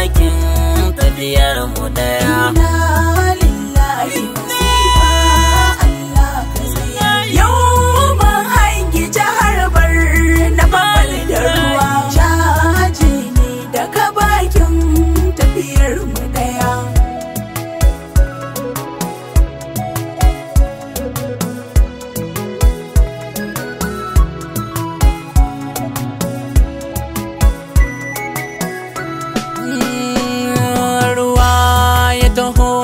bakin tafiyar mu daya. Yau mun hangi jihar Borno babal da ruwa, jaje ne daga bakin tafiyar mu daya.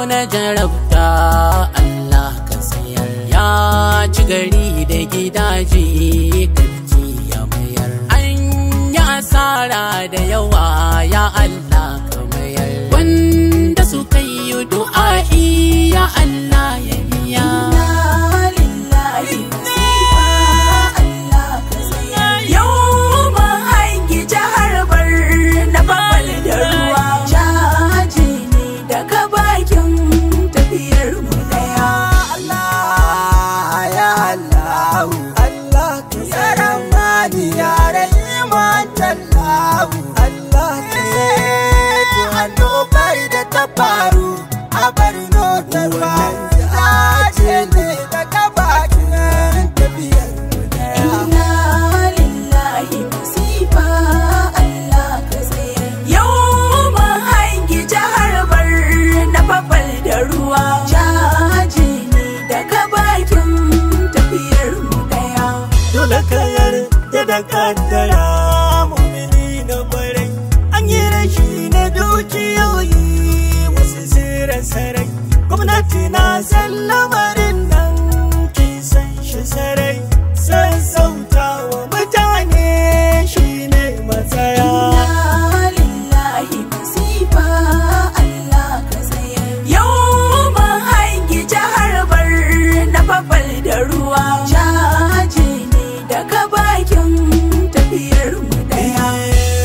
Na jarabta Allah ka sayar, ya ci gari da gidaje kirki ya mayar. An yi asara da yawa ya Allah ka mayar, wanda suka yi du'a'i ya Allah ya biya. Yau mun hangi jihar Borno babal da ruwa, jaje ne daga bakin tafiyar mu daya. Allah ka tsara mani yaran iman tallahu. Allah ka yi annobar da ta faru a Borno ta faru, jaje ne daga bakin tafiyar mu daya. Yau mun hangi jihar Borno babal da ruwa, jaje ne daga bakin tafiyar mu daya. Dole ka yarda da kaddara mumini na barai, an yi rashi na dukiyoyi wasu siran sarai. Gwamnati na san lamarin nan kin san shi sarai, sassauta wa mutane shi ne matsaya. Yau mun hangi jihar Borno babal da ruwa, jaje ne daga bakin tafiyar mu daya.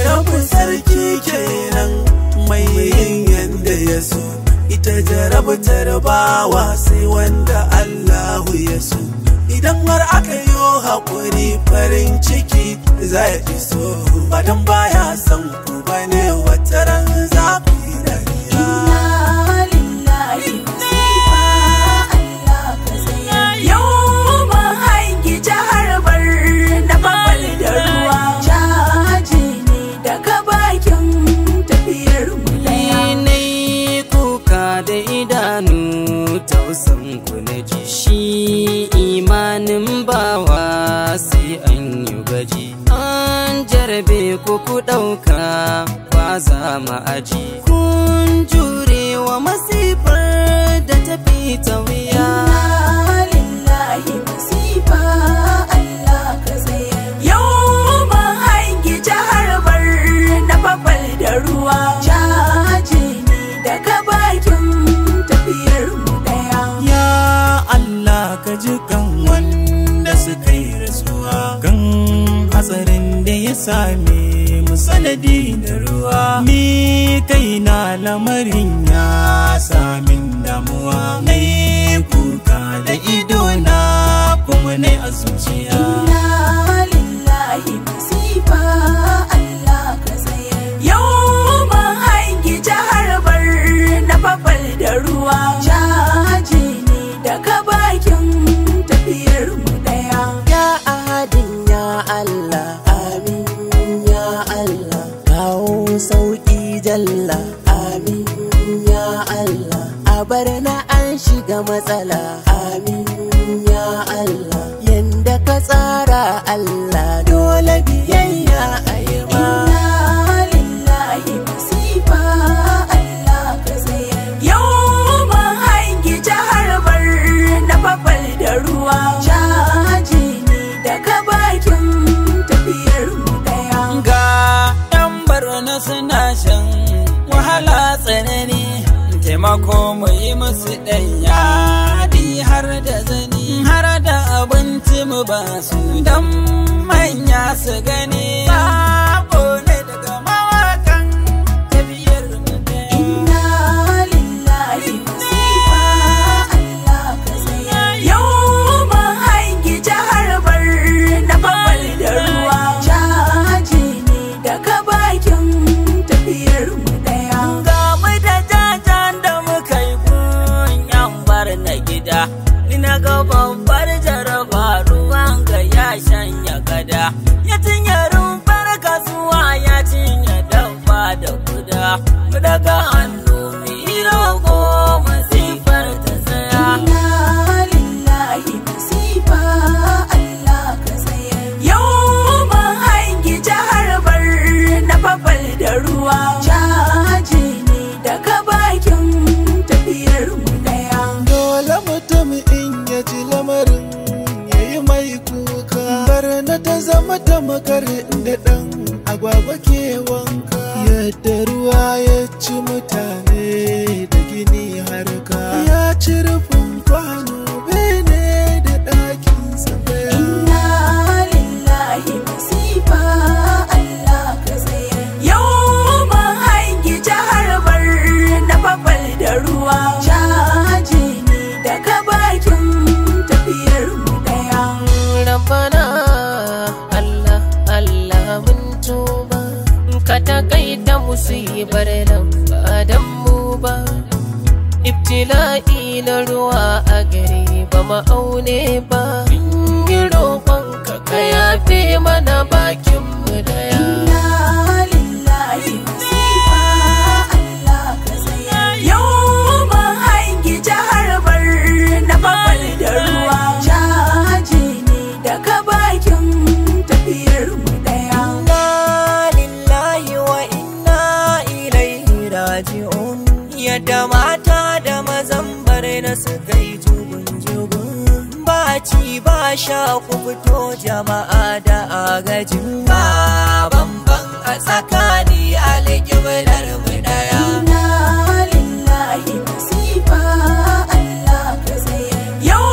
Rabu sarki kenan mai yin yanda ya so, ita jarabtar bawa sai wanda Allahu ya so. Idan har aka yi haƙuri farin ciki za ya iso, badan baya son ku bane wataran za ku yi dariya. Yau mun hangi jihar Borno babal da ruwa, jaje ne daga bakin tafiyar mu daya. Ni kuka da idanu tausan ku na ji, shi imanin bawa sai an yi gwaji. An jarabe ku ɗauka ba za mu aji, kun jure wa masifar da tafi ta wuya. Yau mun hangi jihar Borno babal da ruwa, jaje ne daga bakin tafiyar mu daya. Ya Allah ka ji kan wanda suka yi rasuwa, kan hatsarin da ya same mu sanadi da ruwa. Ni kaina lamarin ya samin damuwa, na yi kuka da idona kuma na a zuciya. Yau mun hangi jihar Borno babal da ruwa, jaje ne daga bakin tafiyar mu daya. Ya ahadin ya Allah, amin ya Allah, kawo sauƙi jalla, amin ya Allah. A Borno an shiga matsala, amin ya Allah. Yanda ka tsara Allah, dole biyayya a yi ma. Yau mun hangi jihar Borno babal da ruwa, jaje ne daga bakin tafiyar mu daya. Ga 'yan Borno suna shan wahala tsanani, taimako mu yi musu ɗan yadi har da zani, har da abinci mu ba su don manya su gani. Sabo ne daga mawakan tafiyar mu daya. Yau mun hangi jihar Borno babal da ruwa, jaje ne daga bakin tafiyar mu daya. zama tamakar inda ɗan agwagwa ke wanka. Yadda ruwa ya ci mutane da gini harka, ya ci rufin kwano bene da ɗakin tsagaya. Inna lillahi masifa Allah ka tsaya. Yau mun hangi jihar Barna babal da ruwa. Jaje ne daga bakin tafiyar mu daya. Rabbana Allah Allah mun tuba, ka takaita musibar nan ba dan mu ba. Ibtila'i na ruwa a gare ba ma'aune ba, yi roƙon ka yafe mana bakin mu daya. Inna lillahi masifa Allah ka tsaya. Yau mun hangi jihar Barna babal da ruwa. Jaje ne daga bakin tafiyar mu daya. Inna lillahi wa inna ilaihi raji'un. Yadda mata da mazan Barna suka yi jugun ba ci ba sha, ku fito jama'a da agajin ba bamban a tsakani alƙiblar mu daya. Inna lillahi masifa Allah ka tsaya. Yau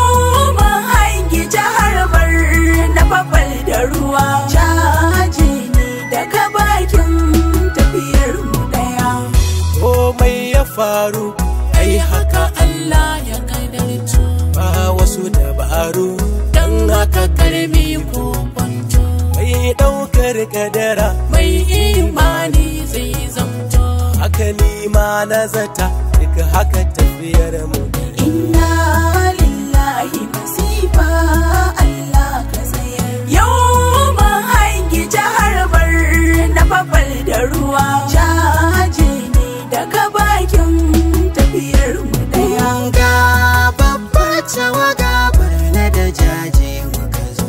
mun hangi jihar Barna babal da ruwa. Jaje ne daga bakin tafiyar mu daya. Komai ya faru ai haka Allah ya kadarci, ba wasu dabaru dan haka karbi ko kwanto. Mai ɗaukar kadara mai imani zai zamto, haka ni ma na zata duk haka tafiyar mu. Inna lillahi masifa Allah ka tsaya. Yau mun hangi jihar Barna babal da ruwa. Jaje ne daga bakin tafiyar mu daya. Ga babbar tawaga Barna da jaje muka zo,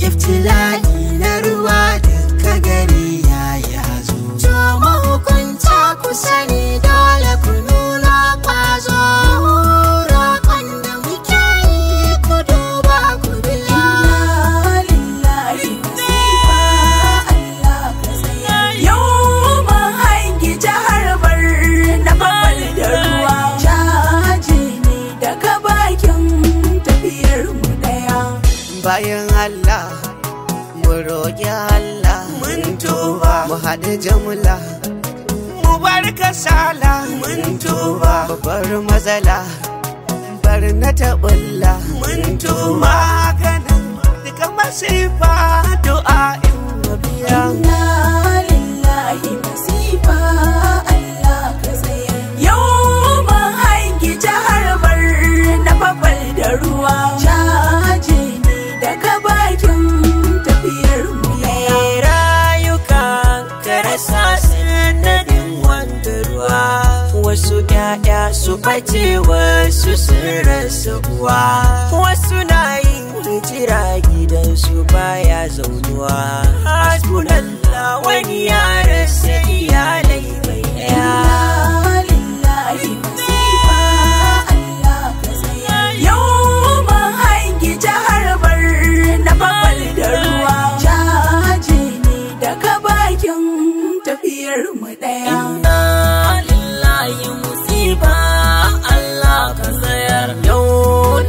iftila'i na ruwa duka gari ya yi hazo. To mahukunta ku sani dole ku nuna ƙwazo, roƙon da muke yi ku duba ku biya. Inna lillahi masifa Allah ka tsaya. Yau mun hangi jihar Barna babal da ruwa. Jaje ne daga bakin tafiyar mu daya. Bayan Allah mu roƙi Allah, mun tuba mu haɗu jamula, mu bar kasala, mun tuba babbar matsala Barna ta bulla, mun tuba ganin duka masifa du'a in mabiya. Inna lillahi masifa Allah ka tsaya. Yau mun hangi jihar Barna babal da ruwa. Jaje ne daga bakin tafiyar mu daya. Rayukan karasa sanadin wanda ruwa, wasu ƴaƴa su ɓace wasu sun rasa uwa, wasu na yin hijira gidansu baya zaunuwa. Hasbunallah, wani ya rasa iyalai bai ɗaya. Inna lillahi masifa Allah ka tsaya. Yau mun hangi jihar Barna babal da ruwa. Jaje ne daga bakin tafiyar mu daya. Inna lillahi musiba Allah ka tsayar. Yau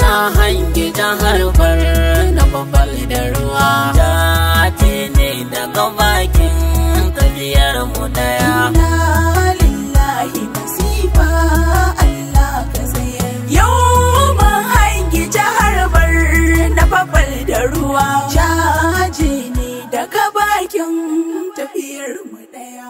na hangi jihar Barna babal da ruwa. Jaje ne daga bakin tafiyar mu daya. Inna lillahi masifa Allah ka tsaya. Yau mun hangi jihar Barna babal da ruwa. Jaje ne daga bakin tafiyar mu daya.